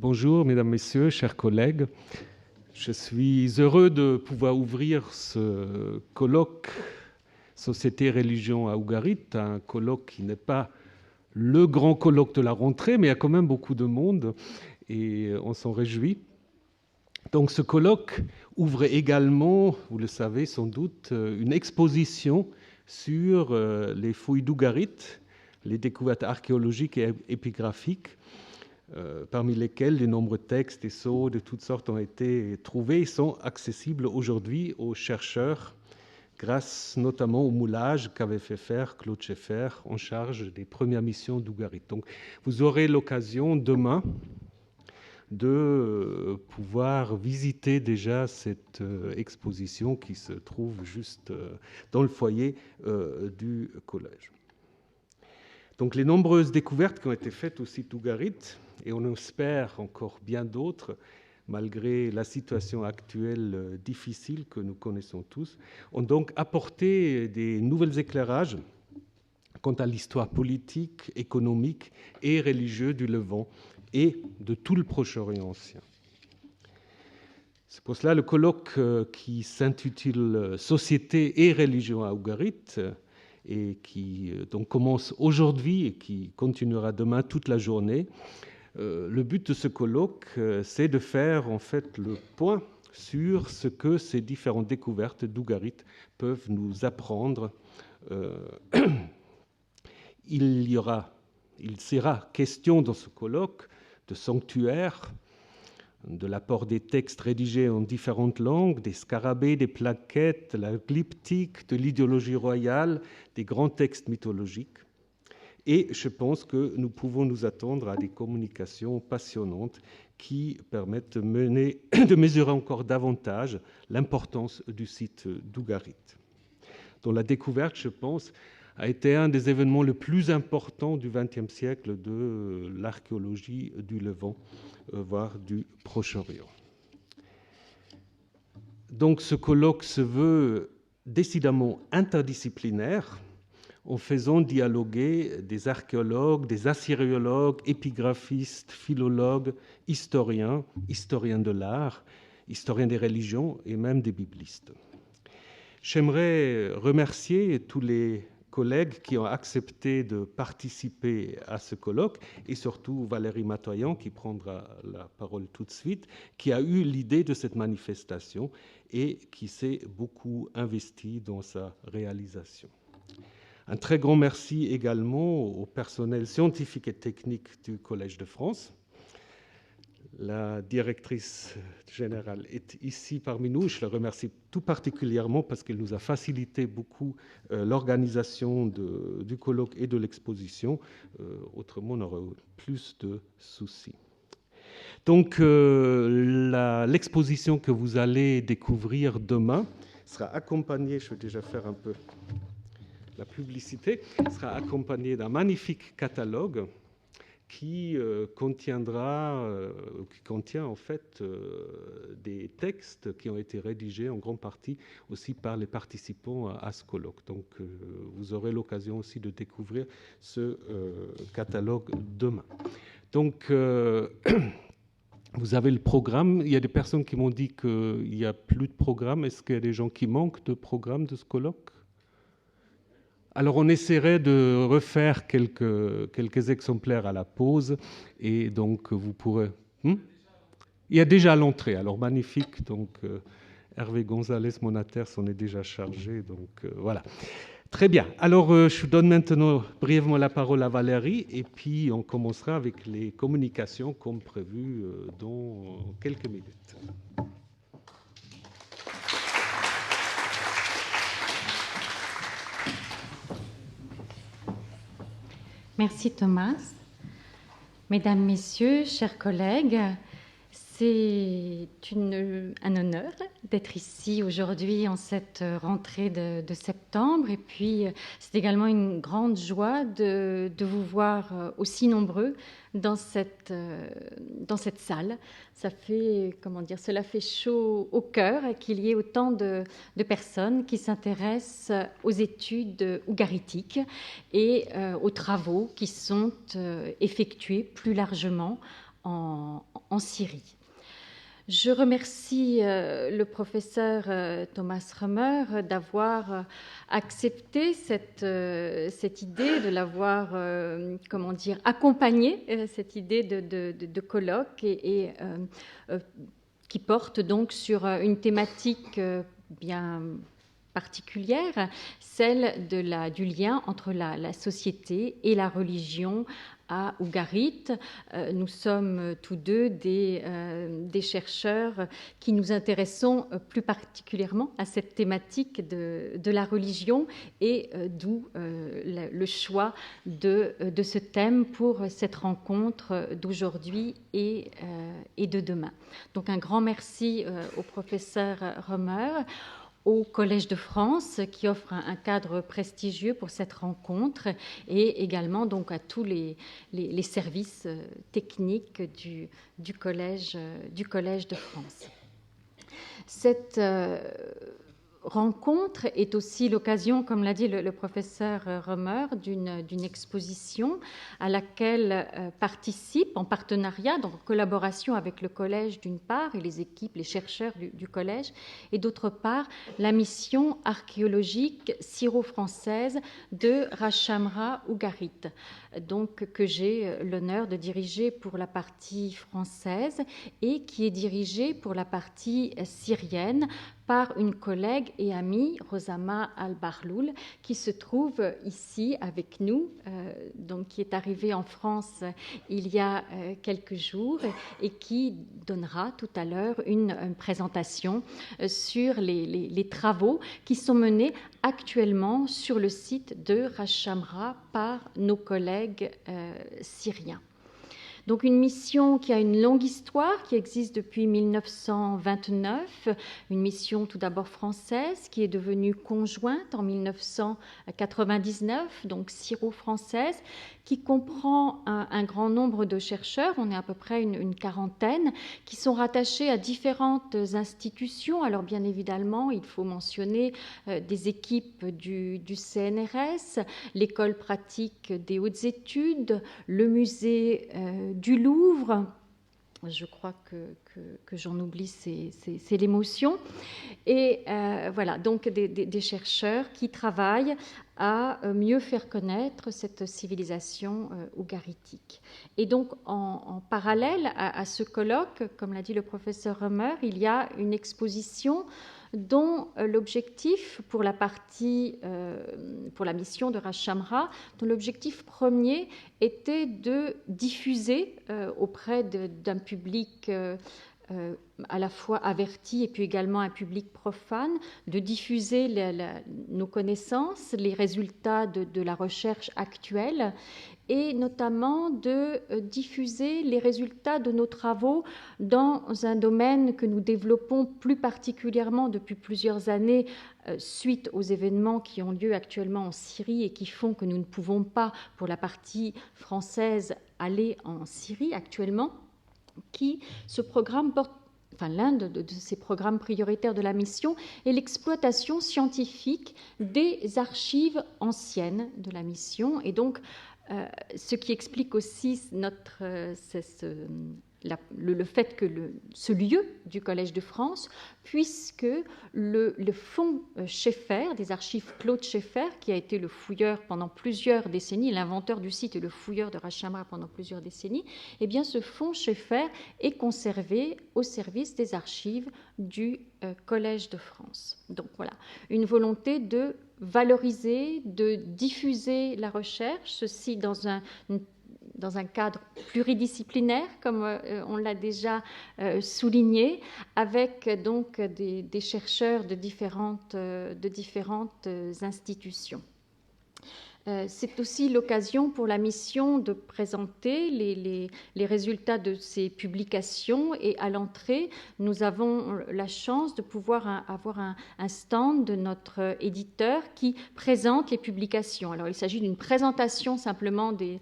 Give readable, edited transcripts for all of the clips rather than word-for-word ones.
Bonjour, mesdames, messieurs, chers collègues. Je suis heureux de pouvoir ouvrir ce colloque Société Religion à Ougarit, un colloque qui n'est pas le grand colloque de la rentrée, mais il y a quand même beaucoup de monde et on s'en réjouit. Donc ce colloque ouvre également, vous le savez sans doute, une exposition sur les fouilles d'Ougarit, les découvertes archéologiques et épigraphiques, parmi lesquels de nombreux textes et sceaux de toutes sortes ont été trouvés et sont accessibles aujourd'hui aux chercheurs, grâce notamment au moulage qu'avait fait faire Claude Scheffer en charge des premières missions d'Ougarit. Donc vous aurez l'occasion demain de pouvoir visiter déjà cette exposition qui se trouve juste dans le foyer du collège. Donc les nombreuses découvertes qui ont été faites au site d'Ougarit, et on espère encore bien d'autres, malgré la situation actuelle difficile que nous connaissons tous, ont donc apporté des nouveaux éclairages quant à l'histoire politique, économique et religieuse du Levant et de tout le Proche-Orient ancien. C'est pour cela le colloque qui s'intitule « Société et religion à Ougarit » et qui donc commence aujourd'hui et qui continuera demain toute la journée. Le but de ce colloque, c'est de faire en fait le point sur ce que ces différentes découvertes d'Ougarit peuvent nous apprendre. Il sera question dans ce colloque de sanctuaires, de l'apport des textes rédigés en différentes langues, des scarabées, des plaquettes, de la glyptique, de l'idéologie royale, des grands textes mythologiques. Et je pense que nous pouvons nous attendre à des communications passionnantes qui permettent de mesurer encore davantage l'importance du site d'Ougarit, dont la découverte, je pense, a été un des événements les plus importants du XXe siècle de l'archéologie du Levant, voire du Proche-Orient. Donc ce colloque se veut décidément interdisciplinaire, en faisant dialoguer des archéologues, des assyriologues, épigraphistes, philologues, historiens de l'art, historiens des religions et même des biblistes. J'aimerais remercier tous les collègues qui ont accepté de participer à ce colloque et surtout Valérie Matoyan qui prendra la parole tout de suite, qui a eu l'idée de cette manifestation et qui s'est beaucoup investi dans sa réalisation. Un très grand merci également au personnel scientifique et technique du Collège de France. La directrice générale est ici parmi nous. Je la remercie tout particulièrement parce qu'elle nous a facilité beaucoup l'organisation du colloque et de l'exposition. Autrement, on aurait eu plus de soucis. Donc, l'exposition que vous allez découvrir demain sera accompagnée, je vais déjà faire un peu la publicité, sera accompagnée d'un magnifique catalogue qui contient en fait des textes qui ont été rédigés en grande partie aussi par les participants à ce colloque. Donc vous aurez l'occasion aussi de découvrir ce catalogue demain. Donc vous avez le programme. Il y a des personnes qui m'ont dit qu'il n'y a plus de programme. Est-ce qu'il y a des gens qui manquent de programme de ce colloque ? Alors, on essaierait de refaire quelques exemplaires à la pause, et donc vous pourrez... Il y a déjà l'entrée, alors magnifique. Donc, Hervé Gonzalez, Monater, s'en est déjà chargé. Donc, voilà. Très bien. Alors, je donne maintenant brièvement la parole à Valérie, et puis on commencera avec les communications comme prévu dans quelques minutes. Merci Thomas. Mesdames, Messieurs, chers collègues, c'est un honneur d'être ici aujourd'hui en cette rentrée de septembre. Et puis, c'est également une grande joie de vous voir aussi nombreux dans cette salle. Cela fait chaud au cœur qu'il y ait autant de personnes qui s'intéressent aux études ougaritiques et aux travaux qui sont effectués plus largement en Syrie. Je remercie le professeur Thomas Römer d'avoir accepté cette idée, de l'avoir, accompagné, cette idée de colloque et qui porte donc sur une thématique bien particulière, celle du lien entre la société et la religion à Ougarit. Nous sommes tous deux des chercheurs qui nous intéressons plus particulièrement à cette thématique de la religion et d'où le choix de ce thème pour cette rencontre d'aujourd'hui et de demain. Donc un grand merci au professeur Römer, au Collège de France qui offre un cadre prestigieux pour cette rencontre et également donc à tous les services techniques du Collège de France. Cette rencontre est aussi l'occasion, comme l'a dit le professeur Römer, d'une exposition à laquelle participe en partenariat, donc en collaboration avec le collège d'une part et les équipes, les chercheurs du collège, et d'autre part la mission archéologique syro-française de Rachamra Ougarit, donc que j'ai l'honneur de diriger pour la partie française et qui est dirigée pour la partie syrienne par une collègue et amie, Rosama Al-Barloul, qui se trouve ici avec nous, donc qui est arrivée en France il y a quelques jours et qui donnera tout à l'heure une présentation sur les travaux qui sont menés actuellement sur le site de Rachamra par nos collègues syriens. Donc une mission qui a une longue histoire, qui existe depuis 1929, une mission tout d'abord française, qui est devenue conjointe en 1999, donc syro-française, qui comprend un grand nombre de chercheurs, on est à peu près une quarantaine, qui sont rattachés à différentes institutions. Alors bien évidemment, il faut mentionner des équipes du CNRS, l'école pratique des hautes études, le musée du Louvre. Je crois que j'en oublie, c'est l'émotion. Et voilà, donc des chercheurs qui travaillent à mieux faire connaître cette civilisation ougaritique. Et donc, en parallèle à ce colloque, comme l'a dit le professeur Römer, il y a une exposition dont l'objectif pour la mission de Rachamra, dont l'objectif premier était de diffuser auprès d'un public à la fois averti et puis également un public profane, de diffuser nos connaissances, les résultats de la recherche actuelle et notamment de diffuser les résultats de nos travaux dans un domaine que nous développons plus particulièrement depuis plusieurs années suite aux événements qui ont lieu actuellement en Syrie et qui font que nous ne pouvons pas, pour la partie française, aller en Syrie actuellement, ce programme porte. Enfin, l'un de ces programmes prioritaires de la mission est l'exploitation scientifique des archives anciennes de la mission. Et donc, ce qui explique aussi le fait que ce lieu du Collège de France, puisque le fonds Schaeffer, des archives Claude Schaeffer, qui a été le fouilleur pendant plusieurs décennies, l'inventeur du site et le fouilleur de Rachamra pendant plusieurs décennies, eh bien ce fonds Schaeffer est conservé au service des archives du Collège de France. Donc voilà, une volonté de valoriser, de diffuser la recherche, ceci dans un cadre pluridisciplinaire, comme on l'a déjà souligné, avec donc des chercheurs de différentes institutions. C'est aussi l'occasion pour la mission de présenter les résultats de ces publications et à l'entrée, nous avons la chance de pouvoir avoir un stand de notre éditeur qui présente les publications. Alors il s'agit d'une présentation simplement des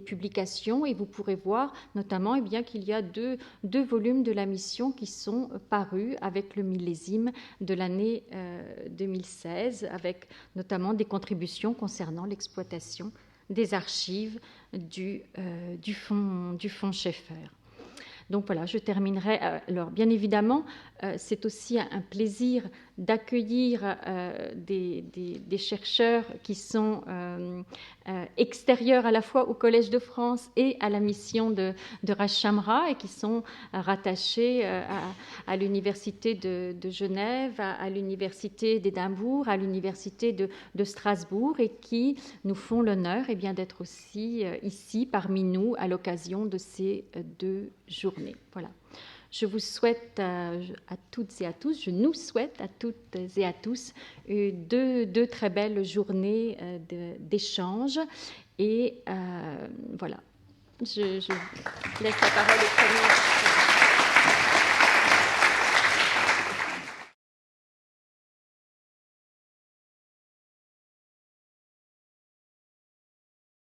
publications et vous pourrez voir notamment eh bien, qu'il y a deux volumes de la mission qui sont parus avec le millésime de l'année 2016 avec notamment des contributions concernant l'exploitation des archives du fonds Schaeffer. Donc voilà, je terminerai. Alors bien évidemment, c'est aussi un plaisir d'accueillir des chercheurs qui sont extérieurs à la fois au Collège de France et à la mission de Ras Shamra, et qui sont rattachés à l'Université de Genève, à l'Université d'Édimbourg, à l'Université de Strasbourg, et qui nous font l'honneur d'être aussi ici parmi nous à l'occasion de ces 2 journées. Voilà. Je vous souhaite à toutes et à tous, je nous souhaite à toutes et à tous deux très belles journées d'échange. Et voilà, je laisse la parole au premier.